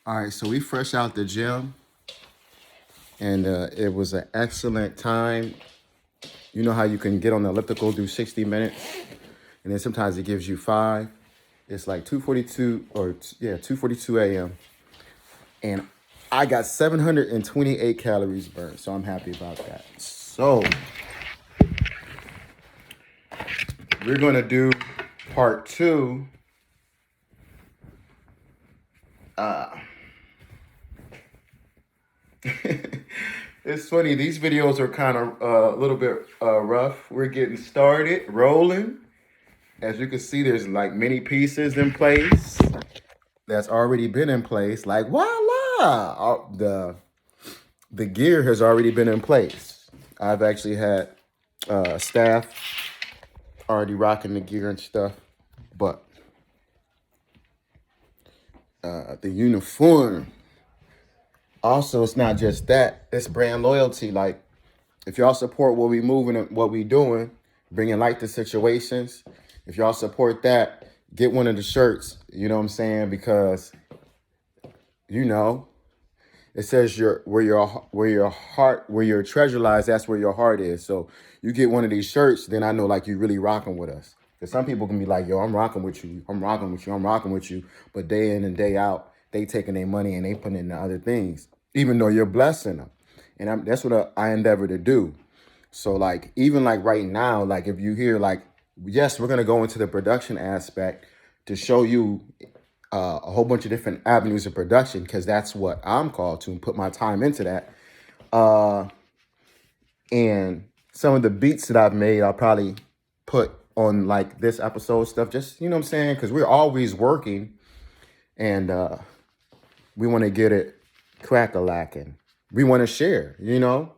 All right, so we fresh out the gym, and it was an excellent time. You know how you can get on the elliptical, do 60 minutes, and then sometimes it gives you 5. It's like 2:42 or 2:42 a.m. and I got 728 calories burned, so I'm happy about that. So we're gonna do part 2. It's funny, these videos are kind of a little bit rough. We're getting started, rolling. As you can see, there's like many pieces in place that's already been in place. Like voila, the gear has already been in place. I've actually had staff already rocking the gear and stuff, but the uniform. Also, it's not just that; it's brand loyalty. Like, if y'all support what we moving and what we doing, bringing light to situations. If y'all support that, get one of the shirts. You know what I'm saying? Because it says where your treasure lies. That's where your heart is. So you get one of these shirts, then I know like you really rocking with us. Because some people can be like, yo, I'm rocking with you. I'm rocking with you. I'm rocking with you. But day in and day out, they taking their money and they putting it into other things, even though you're blessing them. And that's what I endeavor to do. So like, even like right now, like if you hear like, yes, we're going to go into the production aspect to show you a whole bunch of different avenues of production, because that's what I'm called to and put my time into that. And some of the beats that I've made, I'll probably put on like this episode stuff, just, you know what I'm saying? Because we're always working and we want to get it crack-a-lacking. We want to share, we're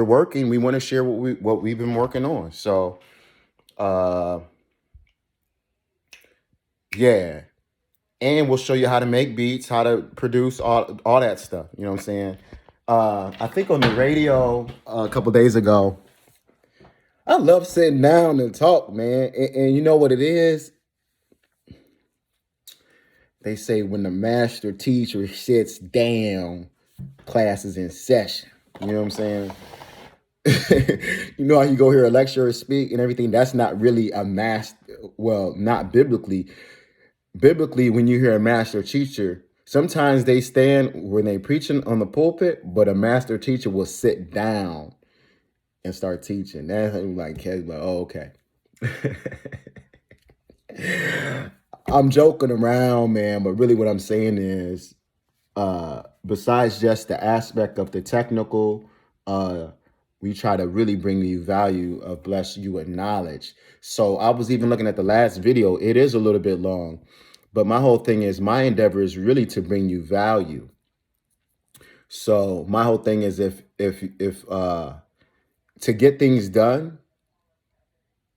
working. We want to share what we've been working on. So, yeah. And we'll show you how to make beats, how to produce all that stuff. You know what I'm saying? I think on the radio a couple days ago, I love sitting down and talk, man. And you know what it is? They say when the master teacher sits down, class is in session. You know what I'm saying? You know how you go hear a lecturer speak and everything? That's not really a master. Well, not biblically. Biblically, when you hear a master teacher, sometimes they stand when they preaching on the pulpit, but a master teacher will sit down and start teaching. That's like, oh, okay. I'm joking around, man, but really what I'm saying is, besides just the aspect of the technical, we try to really bring you value of bless you with knowledge. So I was even looking at the last video. It is a little bit long, but my whole thing is my endeavor is really to bring you value. So my whole thing is if to get things done,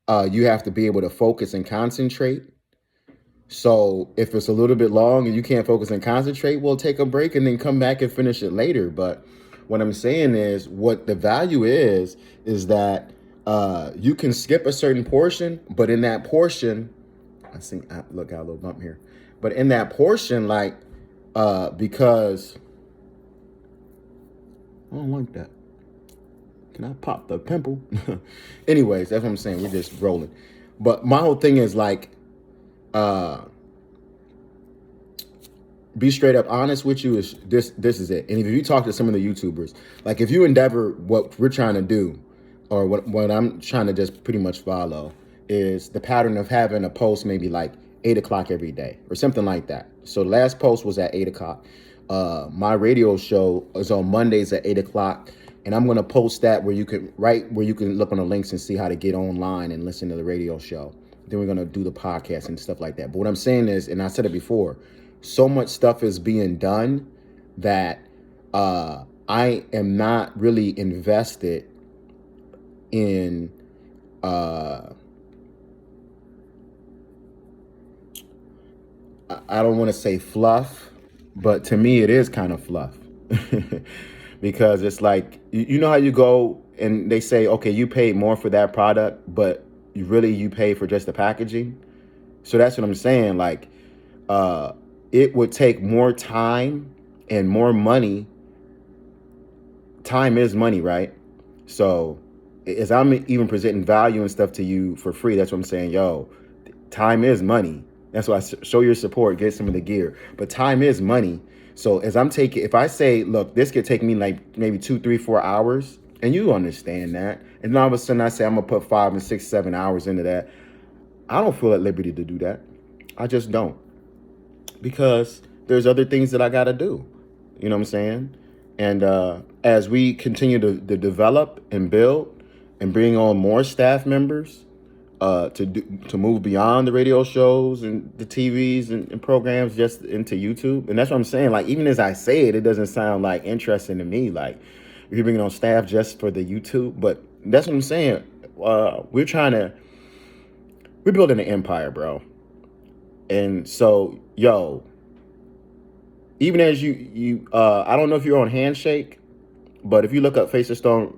you have to be able to focus and concentrate. So if it's a little bit long and you can't focus and concentrate, we'll take a break and then come back and finish it later. But what I'm saying is what the value is that you can skip a certain portion, but in that portion, I think, look, got a little bump here. But in that portion, like, because I don't like that. Can I pop the pimple? Anyways, that's what I'm saying. We're just rolling. But my whole thing is like, be straight up honest with you is this is it. And if you talk to some of the YouTubers, like if you endeavor what we're trying to do, or what I'm trying to just pretty much follow, is the pattern of having a post maybe like 8 o'clock every day or something like that. So the last post was at 8 o'clock. My radio show is on Mondays at 8 o'clock. And I'm going to post that where you can look on the links and see how to get online and listen to the radio show. Then we're going to do the podcast and stuff like that. But what I'm saying is, and I said it before, so much stuff is being done that I am not really invested in I don't want to say fluff, but to me it is kind of fluff. Because it's like, you know how you go and they say, okay, you paid more for that product, but you pay for just the packaging. So that's what I'm saying. Like, it would take more time and more money. Time is money, right? So as I'm even presenting value and stuff to you for free, that's what I'm saying. Yo, time is money. That's why I show your support, get some of the gear. But time is money. So as I'm taking, if I say, look, this could take me like maybe 2, 3, 4 hours, and you understand that, and then all of a sudden I say I'm gonna put 5 and 6, 7 hours into that, I don't feel at liberty to do that. I just don't, because there's other things that I gotta do. You know what I'm saying? And as we continue to develop and build and bring on more staff members, to move beyond the radio shows and the TVs and programs just into YouTube. And that's what I'm saying. Like, even as I say it, it doesn't sound like interesting to me. Like, you're bringing on staff just for the YouTube. But that's what I'm saying. We're building an empire, bro. And so, yo, even as I don't know if you're on Handshake, but if you look up Face of Stone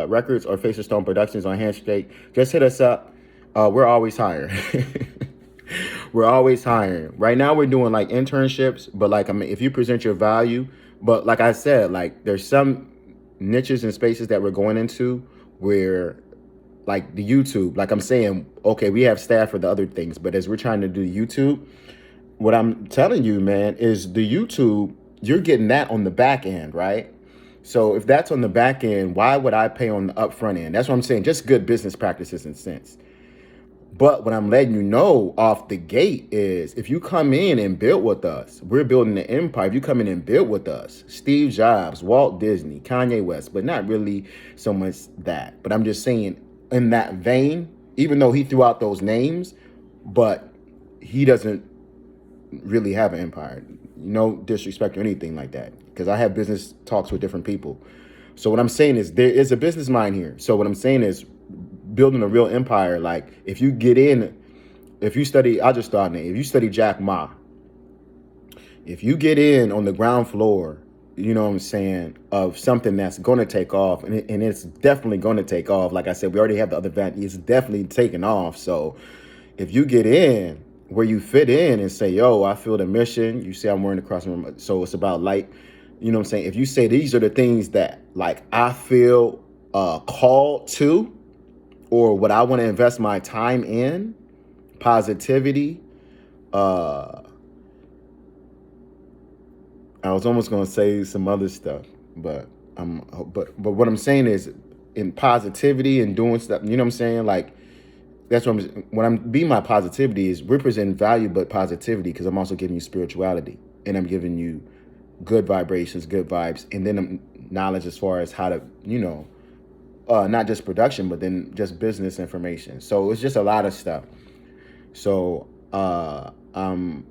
Records or Face of Stone Productions on Handshake, just hit us up. We're always hiring. We're always hiring. Right now we're doing like internships, but like, I mean, if you present your value, but like I said, like there's some niches and spaces that we're going into where, like the YouTube, like I'm saying, okay, we have staff for the other things, but as we're trying to do YouTube, what I'm telling you, man, is the YouTube, you're getting that on the back end, right? So if that's on the back end, why would I pay on the upfront end? That's what I'm saying. Just good business practices and sense. But what I'm letting you know off the gate is, if you come in and build with us, we're building an empire. If you come in and build with us, Steve Jobs, Walt Disney, Kanye West, but not really so much that. But I'm just saying, in that vein, even though he threw out those names, but he doesn't really have an empire. No disrespect or anything like that, because I have business talks with different people. So what I'm saying is, there is a business mind here. So what I'm saying is, building a real empire, like if you get in, if you study, I'll just start name, if you study Jack Ma, if you get in on the ground floor, you know what I'm saying, of something that's going to take off, and it's definitely going to take off. Like I said, we already have the other event, it's definitely taking off. So if you get in where you fit in and say, yo, I feel the mission, you see I'm wearing the cross, so it's about light, you know what I'm saying? If you say these are the things that like I feel called to, or what I want to invest my time in, positivity. I was almost going to say some other stuff, but what I'm saying is, in positivity and doing stuff, you know what I'm saying? Like, that's what I'm being my positivity is representing value, but positivity, because I'm also giving you spirituality, and I'm giving you good vibrations, good vibes, and then knowledge as far as how to, you know, not just production, but then just business information. So it's just a lot of stuff. So I'm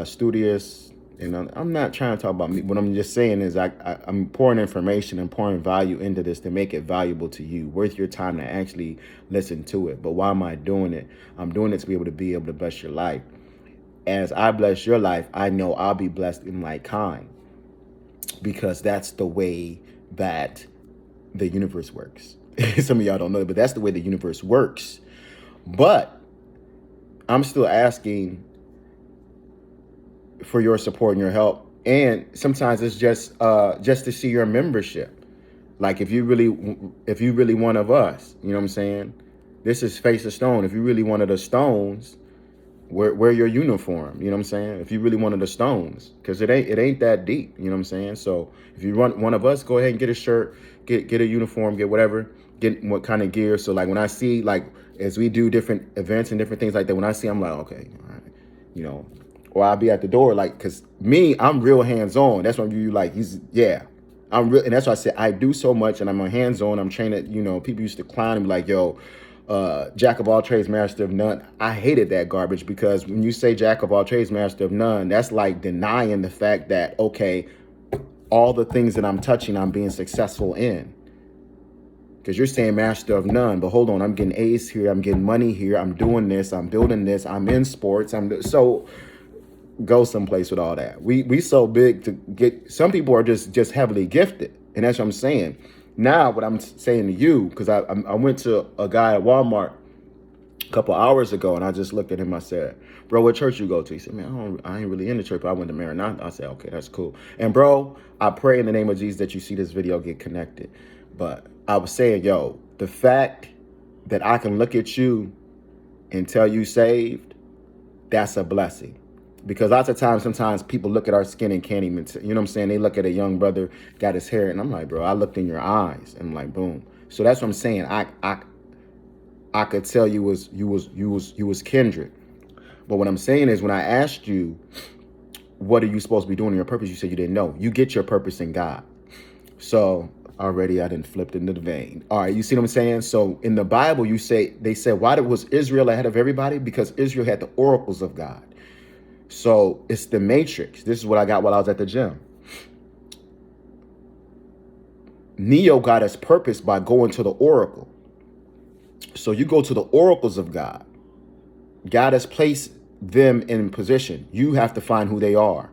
studious, and I'm not trying to talk about me. What I'm just saying is I'm pouring information and pouring value into this to make it valuable to you, worth your time to actually listen to it. But why am I doing it? I'm doing it to be able to bless your life. As I bless your life, I know I'll be blessed in like kind, because that's the way that the universe works. Some of y'all don't know, but that's the way the universe works. But I'm still asking for your support and your help. And sometimes it's just to see your membership. Like if you really one of us, you know what I'm saying? This is Face of Stone. If you really one of the stones, wear your uniform. You know what I'm saying? If you really one of the stones, because it ain't that deep. You know what I'm saying? So if you want one of us, go ahead and get a shirt, get a uniform, get whatever, get what kind of gear. So like when I see, like as we do different events and different things like that, when I see, I'm like, okay, all right, you know, or I'll be at the door, like, because me, I'm real hands-on. That's what you like. I'm real, and that's why I said I do so much, and I'm a hands-on. I'm trained. You know, people used to clown and be like, yo, jack of all trades, master of none. I hated that garbage, because when you say jack of all trades, master of none, that's like denying the fact that, okay, all the things that I'm touching, I'm being successful in. Because you're saying master of none, but hold on, I'm getting A's here, I'm getting money here, I'm doing this, I'm building this, I'm in sports, so go someplace with all that. We so big to get. Some people are just heavily gifted, and that's what I'm saying. Now, what I'm saying to you, because I went to a guy at Walmart couple hours ago, and I just looked at him. I said, "Bro, what church you go to?" He said, "Man, I ain't really in the church, but I went to Maranatha." I said, "Okay, that's cool." And bro, I pray in the name of Jesus that you see this video get connected. But I was saying, yo, the fact that I can look at you and tell you saved, that's a blessing. Because lots of times, sometimes people look at our skin and can't even, you know what I'm saying? They look at a young brother, got his hair, and I'm like, bro, I looked in your eyes, and I'm like, boom. So that's what I'm saying. I could tell you was kindred. But what I'm saying is, when I asked you, what are you supposed to be doing in your purpose? You said you didn't know. You get your purpose in God. So already I didn't flipped into the vein. All right, you see what I'm saying? So in the Bible, they said, why was Israel ahead of everybody? Because Israel had the oracles of God. So it's the matrix. This is what I got while I was at the gym. Neo got his purpose by going to the oracle. So you go to the oracles of God. God has placed them in position. You have to find who they are.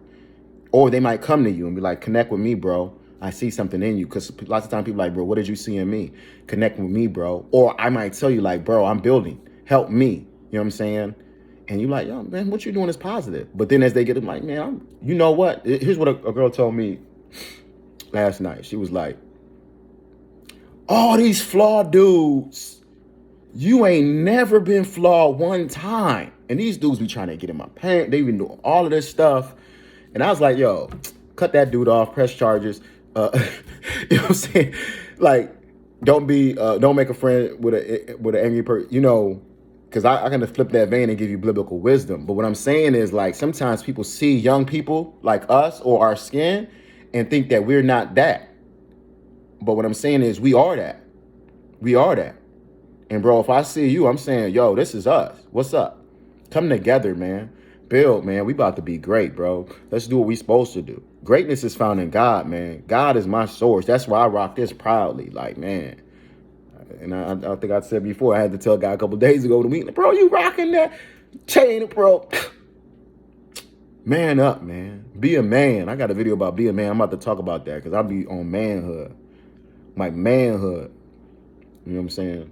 Or they might come to you and be like, connect with me, bro. I see something in you. Because lots of times people are like, bro, what did you see in me? Connect with me, bro. Or I might tell you like, bro, I'm building. Help me. You know what I'm saying? And you're like, yo, man, what you doing is positive. But then as they get it, like, man, you know what? Here's what a girl told me last night. She was like, all these flawed dudes, you ain't never been flawed one time. And these dudes be trying to get in my pants. They been doing all of this stuff. And I was like, yo, cut that dude off, press charges. You know what I'm saying? Like, don't make a friend with an angry person, you know, because I kind of flip that vein and give you biblical wisdom. But what I'm saying is, like, sometimes people see young people like us or our skin and think that we're not that. But what I'm saying is we are that. We are that. And bro, if I see you, I'm saying, yo, this is us. What's up? Come together, man. Build, man. We about to be great, bro. Let's do what we supposed to do. Greatness is found in God, man. God is my source. That's why I rock this proudly. Like, man. And I think I said before, I had to tell a guy a couple days ago to meet, bro, you rocking that chain, bro. Man up, man. Be a man. I got a video about be a man. I'm about to talk about that because I'll be on manhood. My manhood. You know what I'm saying?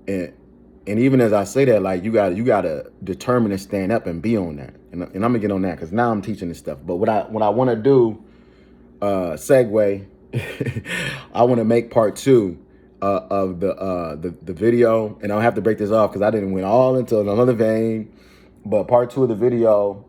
And even as I say that, like, you gotta determine and stand up and be on that. And I'm gonna get on that because now I'm teaching this stuff. But what I want to do, segue, I want to make part 2 of the video, and I'll have to break this off because I didn't went all into another vein. But part 2 of the video,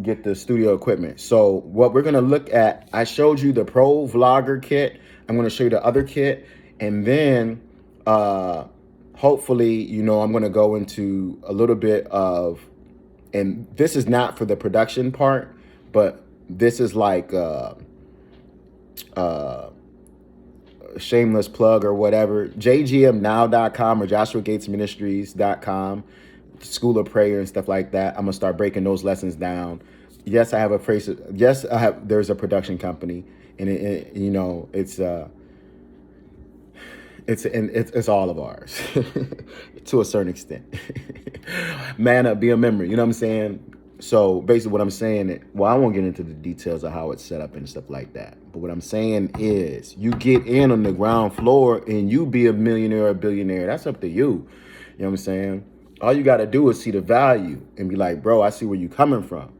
get the studio equipment. So what we're gonna look at, I showed you the Pro Vlogger kit. I'm gonna show you the other kit, and then hopefully, you know, I'm gonna go into a little bit of, and this is not for the production part, but this is like shameless plug or whatever, jgmnow.com or joshuagatesministries.com, School of Prayer and stuff like that. I'm gonna start breaking those lessons down. Yes, I have a place. Yes, there's a production company, and you know, it's all of ours to a certain extent. Man up, be a member. You know what I'm saying? So basically what I'm saying, well, I won't get into the details of how it's set up and stuff like that. But what I'm saying is you get in on the ground floor and you be a millionaire or a billionaire. That's up to you. You know what I'm saying? All you got to do is see the value and be like, bro, I see where you're coming from.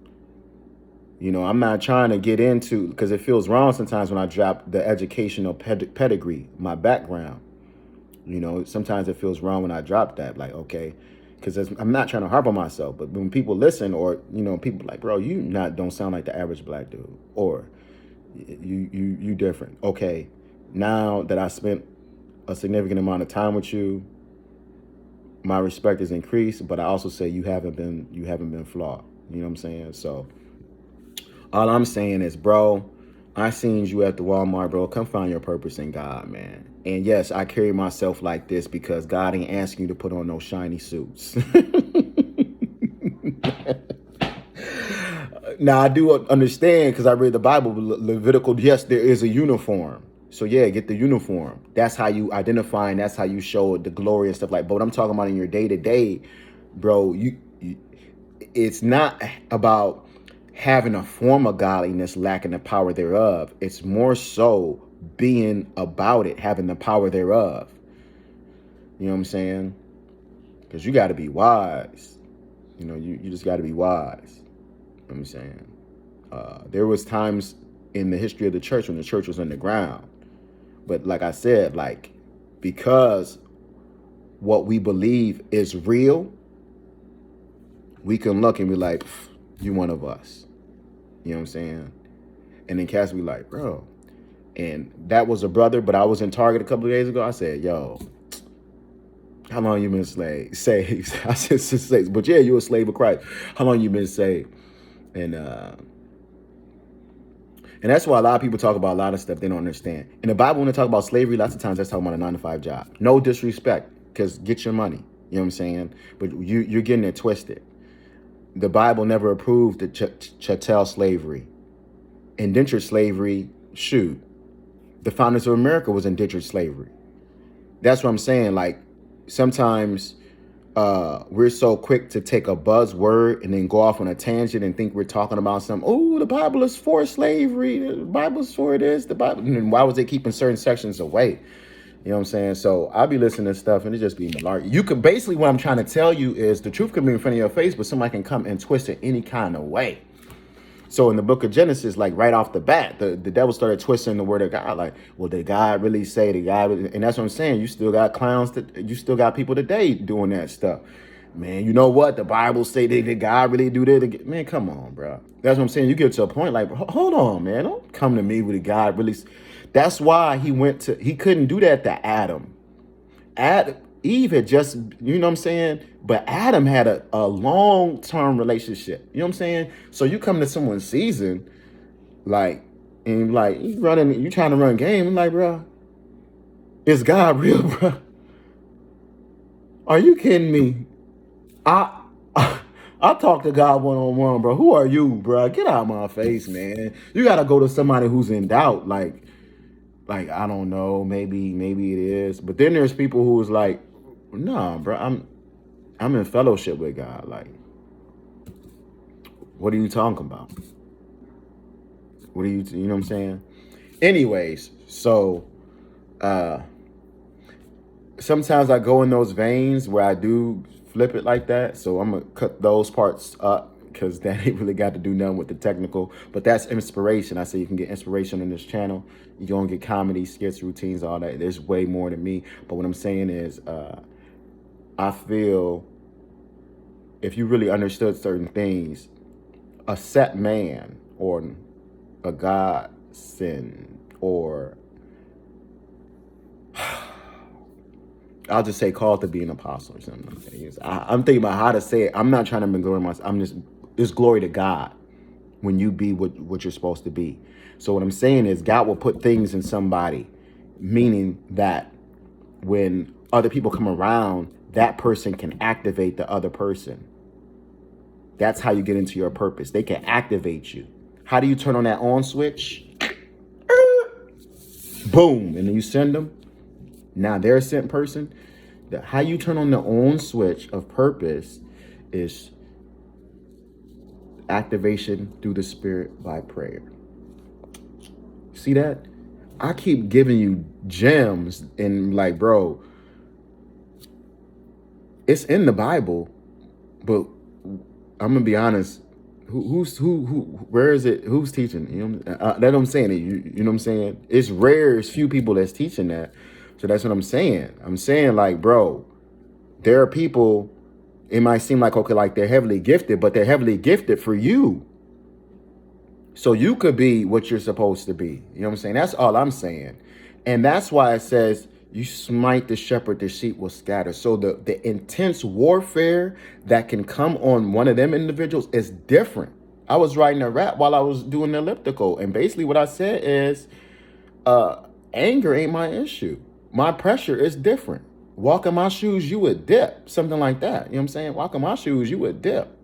You know, I'm not trying to get into, because it feels wrong sometimes when I drop the educational pedigree, my background. You know, sometimes it feels wrong when I drop that, like, okay, because I'm not trying to harp on myself, but when people listen, or, you know, people like, bro, you don't sound like the average black dude, or you different. Okay, now that I spent a significant amount of time with you, my respect is increased, but I also say you haven't been flawed. You know what I'm saying? So all I'm saying is, bro, I seen you at the Walmart, bro. Come find your purpose in God, man. And yes, I carry myself like this because God ain't asking you to put on no shiny suits. Now, I do understand, because I read the Bible, Levitical, yes, there is a uniform. So yeah, get the uniform. That's how you identify, and that's how you show the glory and stuff like. But what I'm talking about in your day-to-day, bro, it's not about having a form of godliness lacking the power thereof. It's more so being about it, having the power thereof. You know what I'm saying? Because you got to be wise. You know, you just got to be wise. You know what I'm saying? There was times in the history of the church when the church was underground. But like I said, like, because what we believe is real, we can look and be like, you one of us. You know what I'm saying? And then Cass be like, bro. And that was a brother, but I was in Target a couple of days ago. I said, yo, how long you been saved? I said, saved. But yeah, you're a slave of Christ. How long you been saved? And that's why a lot of people talk about a lot of stuff they don't understand. In the Bible, when they talk about slavery, lots of times that's talking about a 9-to-5 job. No disrespect, because get your money. You know what I'm saying? But you're getting it twisted. The Bible never approved the chattel slavery. Indentured slavery, shoot. The founders of America was indentured slavery. That's what I'm saying. Like, sometimes we're so quick to take a buzzword and then go off on a tangent and think we're talking about something. Oh, the Bible is for slavery. The Bible's for this. The Bible. And why was they keeping certain sections away? You know what I'm saying? So I'll be listening to stuff and it just be malarkey. You could basically, what I'm trying to tell you is the truth can be in front of your face, but somebody can come and twist it any kind of way. So in the book of Genesis, like right off the bat, the devil started twisting the word of God. Like, well, did God really say the God? And that's what I'm saying. You still got clowns. You still got people today doing that stuff. Man, you know what? The Bible say did God really do that? Man, come on, bro. That's what I'm saying. You get to a point like, hold on, man. Don't come to me with a God really. That's why he couldn't do that to Adam. Eve had just, you know what I'm saying? But Adam had a long-term relationship. You know what I'm saying? So you come to someone's season, like, and like, you trying to run game. I'm like, bro, is God real, bro? Are you kidding me? I talk to God one-on-one, bro. Who are you, bro? Get out of my face, man. You got to go to somebody who's in doubt. Like, I don't know, maybe it is. But then there's people who is like, nah, bro, I'm in fellowship with God. Like, what are you talking about? What are you know what I'm saying? Anyways, so sometimes I go in those veins where I do flip it like that. So I'm gonna cut those parts up because that ain't really got to do nothing with the technical. But that's inspiration. I say you can get inspiration on this channel. You're gonna get comedy, skits, routines, all that. There's way more than me. But what I'm saying is I feel if you really understood certain things, a set man or a godsend, or I'll just say called to be an apostle or something. I'm thinking about how to say it. I'm not trying to be glory myself. It's glory to God when you be what you're supposed to be. So what I'm saying is God will put things in somebody, meaning that when other people come around, that person can activate the other person. That's how you get into your purpose. They can activate you. How do you turn on that on switch? Boom. And then you send them. Now they're a sent person. How you turn on the on switch of purpose is activation through the Spirit by prayer. See that? I keep giving you gems and like, bro, it's in the Bible, but I'm gonna be honest. Where is it? Who's teaching? You know, that's what I'm saying. You know what I'm saying? It's rare. It's few people that's teaching that. So that's what I'm saying. I'm saying like, bro, there are people, it might seem like, okay, like they're heavily gifted, but they're heavily gifted for you. So you could be what you're supposed to be. You know what I'm saying? That's all I'm saying. And that's why it says, you smite the shepherd, the sheep will scatter. So the intense warfare that can come on one of them individuals is different. I was writing a rap while I was doing the elliptical. And basically what I said is, anger ain't my issue. My pressure is different. Walk in my shoes, you would dip. Something like that. You know what I'm saying? Walk in my shoes, you would dip.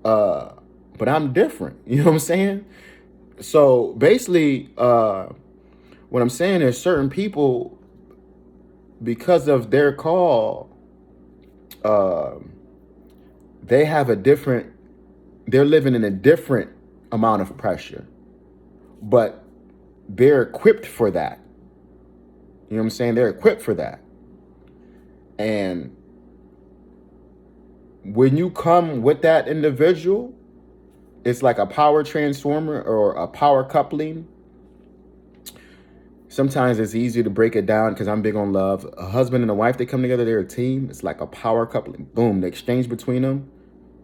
But I'm different. You know what I'm saying? So basically, what I'm saying is certain people, because of their call, they have they're living in a different amount of pressure, but they're equipped for that. You know what I'm saying? They're equipped for that. And when you come with that individual, it's like a power transformer or a power coupling. Sometimes it's easier to break it down because I'm big on love. A husband and a wife, they come together, they're a team. It's like a power coupling. Boom, the exchange between them,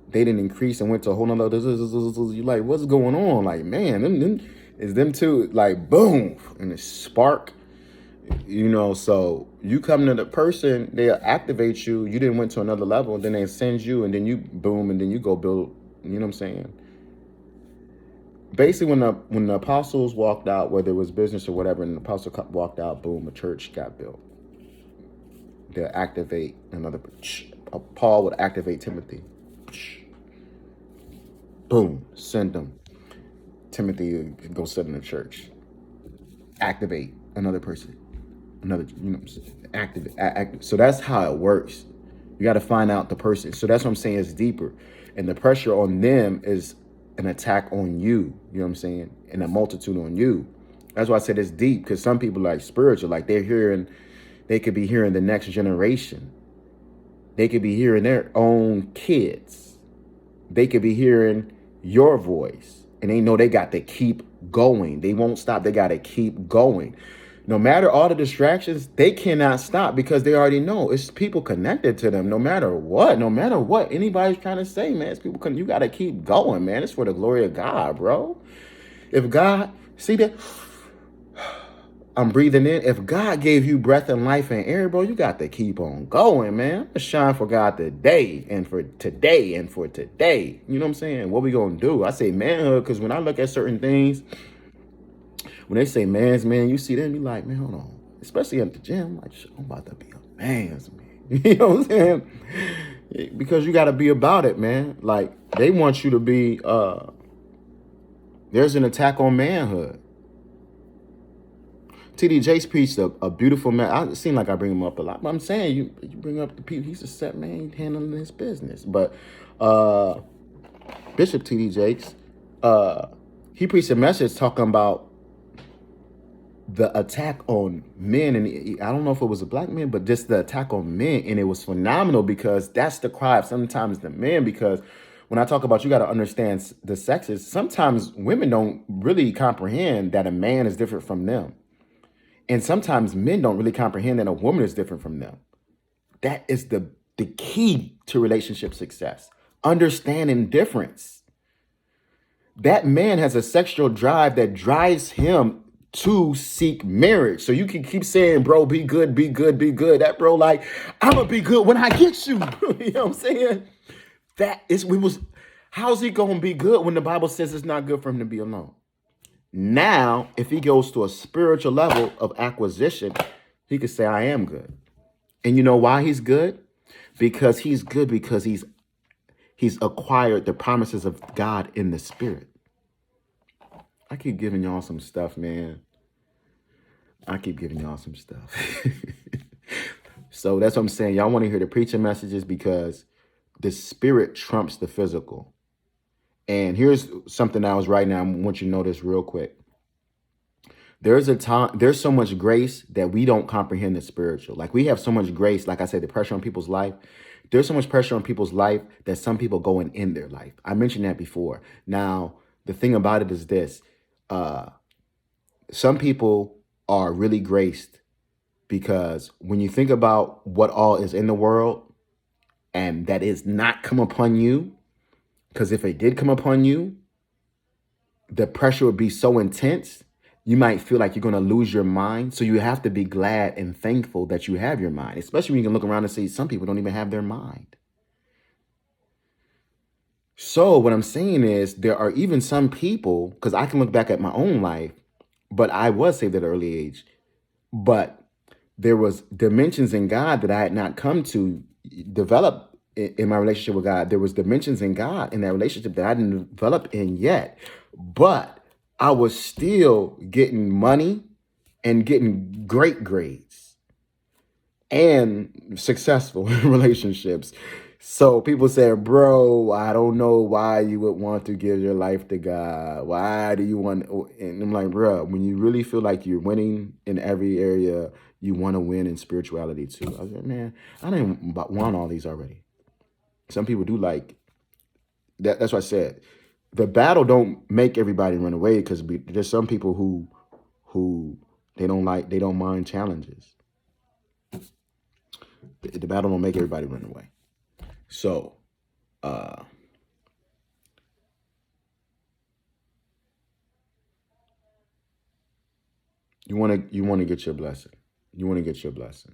they didn't increase and went to a whole nother. You're like, what's going on? Like, man, it's them two, like, boom, and it spark. So you come to the person, they activate you. You didn't went to another level, and then they send you, and then you boom, and then you go build. You know what I'm saying? Basically, when the apostles walked out, whether it was business or whatever, and the apostle walked out, boom, a church got built. They'll activate another. Paul would activate Timothy. Boom, send them. Timothy go sit in the church. Activate another person. Another, activate. So that's how it works. You got to find out the person. So that's what I'm saying. It's deeper, and the pressure on them is an attack on you. You know what I'm saying? And a multitude on you. That's why I said it's deep, because some people are like spiritual, like they could be hearing the next generation. They could be hearing their own kids. They could be hearing your voice, and they know they got to keep going. They won't stop. They got to keep going. No matter all the distractions, they cannot stop, because they already know it's people connected to them. No matter what anybody's trying to say, man, it's people. You got to keep going, man. It's for the glory of God, bro. If God, see that, I'm breathing in. If God gave you breath and life and air, bro, you got to keep on going, man. Let's shine for God today and for today and for today. You know what I'm saying? What we gonna do? I say manhood, because when I look at certain things, when they say man's man, you see them, you like, man, hold on. Especially at the gym, like, I'm about to be a man's man. You know what I'm saying? Because you got to be about it, man. Like, they want you to be, there's an attack on manhood. T.D. Jakes preached a beautiful man. It seems like I bring him up a lot, but I'm saying you bring up the people. He's a set man handling his business. But Bishop T.D. Jakes, he preached a message talking about the attack on men, and I don't know if it was a black man, but just the attack on men, and it was phenomenal, because that's the cry of sometimes the men. Because when I talk about, you got to understand the sexes, sometimes women don't really comprehend that a man is different from them, and sometimes men don't really comprehend that a woman is different from them. That is the key to relationship success. Understanding difference. That man has a sexual drive that drives him to seek marriage. So you can keep saying, bro, be good, be good, be good. That bro, like, I'm gonna be good when I get you. You know what I'm saying? How's he gonna be good when the Bible says it's not good for him to be alone? Now, if he goes to a spiritual level of acquisition, he could say, I am good. And you know why he's good? Because he's good because he's acquired the promises of God in the spirit. I keep giving y'all some stuff, man. I keep giving y'all some stuff. So that's what I'm saying. Y'all want to hear the preaching messages, because the spirit trumps the physical. And here's something I was writing. I want you to know this real quick. There's so much grace that we don't comprehend the spiritual. Like, we have so much grace, like I said, the pressure on people's life. There's so much pressure on people's life that some people go and end their life. I mentioned that before. Now, the thing about it is this. Some people are really graced, because when you think about what all is in the world and that is not come upon you, because if it did come upon you, the pressure would be so intense, you might feel like you're going to lose your mind. So you have to be glad and thankful that you have your mind, especially when you can look around and see some people don't even have their mind. So what I'm saying is, there are even some people, because I can look back at my own life, but I was saved at an early age, but there was dimensions in God that I had not come to develop in my relationship with God. There was dimensions in God in that relationship that I didn't develop in yet, but I was still getting money and getting great grades and successful relationships. So people say, bro, I don't know why you would want to give your life to God. Why do you want? And I'm like, bro, when you really feel like you're winning in every area, you want to win in spirituality too. I said, man, I didn't want all these already. Some people do like that. That's what I said. The battle don't make everybody run away, because there's some people who they don't mind challenges. The battle don't make everybody run away. So you want to get your blessing. You want to get your blessing.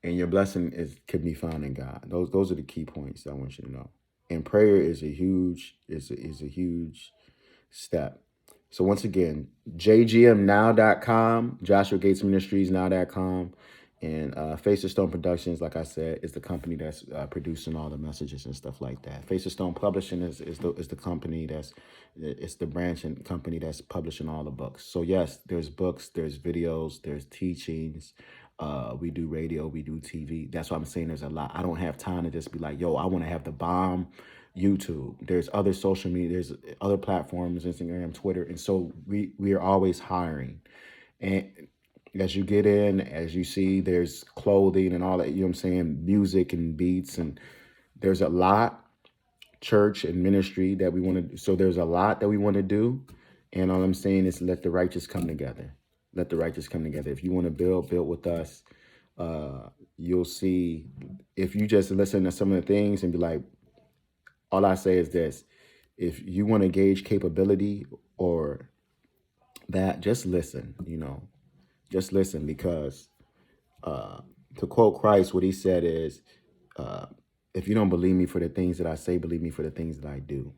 And your blessing can be found in God. Those are the key points that I want you to know. And prayer is a huge step. So once again, jgmnow.com, Joshua Gates Ministries now.com, and Face of Stone Productions, like I said, is the company that's producing all the messages and stuff like that. Face of Stone Publishing is the company it's the branch and company that's publishing all the books. So yes, there's books, there's videos, there's teachings. We do radio, we do TV. That's why I'm saying there's a lot. I don't have time to just be like, yo, I want to have the bomb YouTube. There's other social media, there's other platforms, Instagram, Twitter. And so we are always hiring. And as you get in, as you see, there's clothing and all that, you know what I'm saying, music and beats, and there's a lot, church and ministry that we want to do. So there's a lot that we want to do. And all I'm saying is let the righteous come together. Let the righteous come together. If you want to build with us. You'll see, if you just listen to some of the things and be like, all I say is this: if you want to gauge capability or that, just listen, just listen, because to quote Christ, what he said is, if you don't believe me for the things that I say, believe me for the things that I do.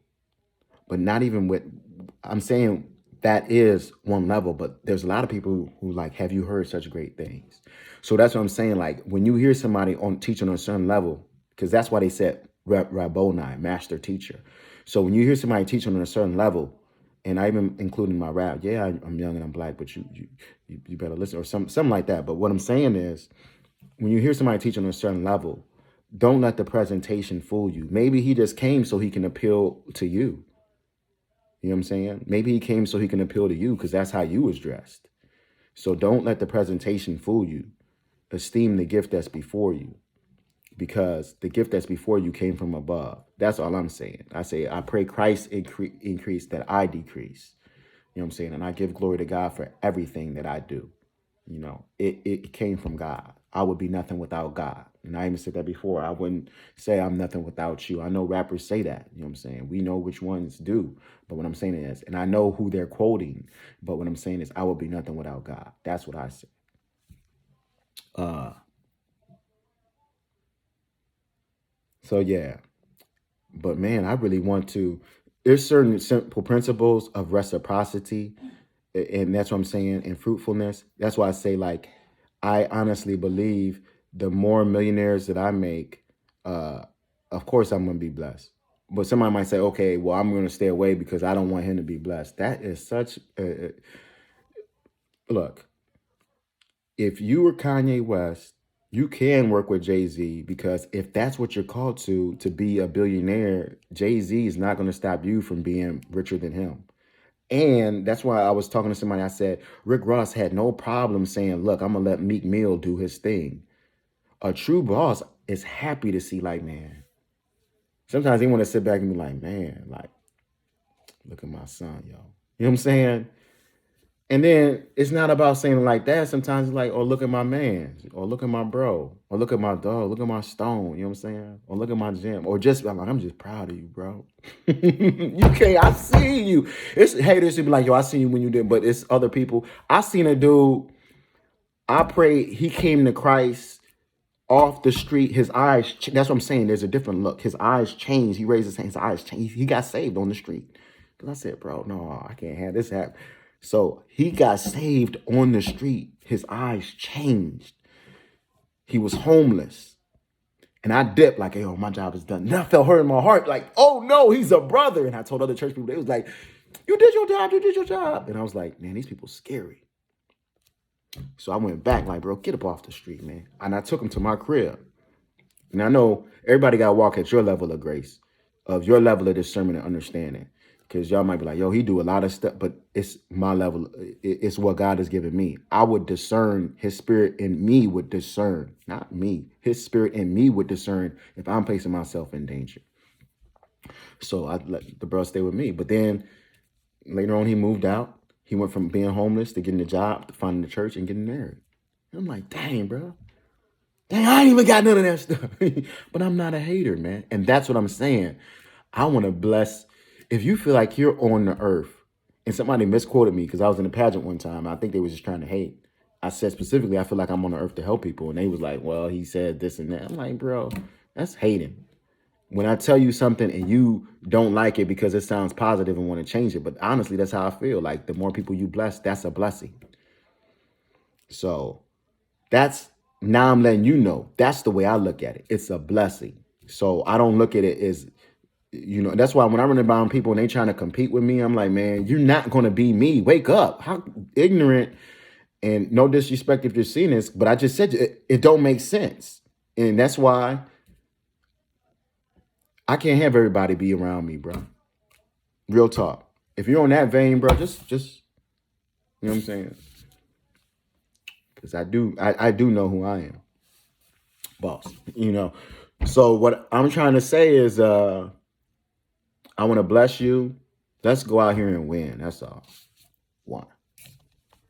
But not even with, I'm saying that is one level, but there's a lot of people who like, have you heard such great things? So that's what I'm saying. Like when you hear somebody teaching on a certain level, because that's why they said Rabboni, master teacher. So when you hear somebody teaching on a certain level, and I even including my rap, yeah, I'm young and I'm black, but you better listen, or something like that. But what I'm saying is, when you hear somebody teaching on a certain level, don't let the presentation fool you. Maybe he just came so he can appeal to you. You know what I'm saying? Maybe he came so he can appeal to you because that's how you was dressed. So don't let the presentation fool you. Esteem the gift that's before you, because the gift that's before you came from above. That's all I'm saying. I pray Christ increase that I decrease. You know what I'm saying? And I give glory to God for everything that I do. It came from God. I would be nothing without God. And I even said that before. I wouldn't say I'm nothing without you. I know rappers say that. You know what I'm saying? We know which ones do. But what I'm saying is, and I know who they're quoting, but what I'm saying is, I would be nothing without God. That's what I say. So yeah. But man, I really want to. There's certain simple principles of reciprocity, and that's what I'm saying, and fruitfulness. That's why I say, like, I honestly believe the more millionaires that I make, of course I'm going to be blessed. But somebody might say, okay, well, I'm going to stay away because I don't want him to be blessed. That is such a look. If you were Kanye West, you can work with Jay-Z, because if that's what you're called to be a billionaire, Jay-Z is not going to stop you from being richer than him. And that's why I was talking to somebody. I said, Rick Ross had no problem saying, look, I'm going to let Meek Mill do his thing. A true boss is happy to see, like, man, sometimes they want to sit back and be like, man, like, look at my son, yo. You know what I'm saying? And then it's not about saying it like that. Sometimes it's like, oh, look at my man, or look at my bro, or look at my dog, look at my stone, you know what I'm saying? Or look at my gym, or just, I'm just proud of you, bro. You can't, I see you. It's haters who be like, yo, I seen you when you did, but it's other people. I seen a dude, I pray he came to Christ off the street. His eyes, that's what I'm saying. There's a different look. His eyes changed. He raised his hands, his eyes changed. He got saved on the street. Because I said, bro, no, I can't have this happen. So he got saved on the street. His eyes changed. He was homeless. And I dipped like, hey, oh, my job is done. And I felt hurt in my heart, like, oh no, he's a brother. And I told other church people, they was like, you did your job, you did your job. And I was like, man, these people scary. So I went back like, bro, get up off the street, man. And I took him to my crib. And I know everybody got to walk at your level of grace, of your level of discernment and understanding. Because y'all might be like, yo, he do a lot of stuff, but it's my level. It's what God has given me. I would discern, his spirit in me would discern, not me. His spirit in me would discern if I'm placing myself in danger. So I let the bro stay with me. But then later on, he moved out. He went from being homeless to getting a job, to finding the church and getting married. I'm like, dang, bro. Dang, I ain't even got none of that stuff. But I'm not a hater, man. And that's what I'm saying. I want to bless. If you feel like you're on the earth, and somebody misquoted me because I was in a pageant one time, I think they was just trying to hate. I said specifically, I feel like I'm on the earth to help people. And they was like, well, he said this and that. I'm like, bro, that's hating. When I tell you something and you don't like it because it sounds positive and want to change it. But honestly, that's how I feel. Like the more people you bless, that's a blessing. So that's, now I'm letting you know, that's the way I look at it. It's a blessing. So I don't look at it as, that's why when I run around people and they trying to compete with me, I'm like, man, you're not going to be me. Wake up. How ignorant, and no disrespect if you're seeing this, but I just said it don't make sense. And that's why I can't have everybody be around me, bro. Real talk. If you're on that vein, bro, just you know what I'm saying? Because I do know who I am. Boss. So what I'm trying to say is I want to bless you. Let's go out here and win. That's all. One.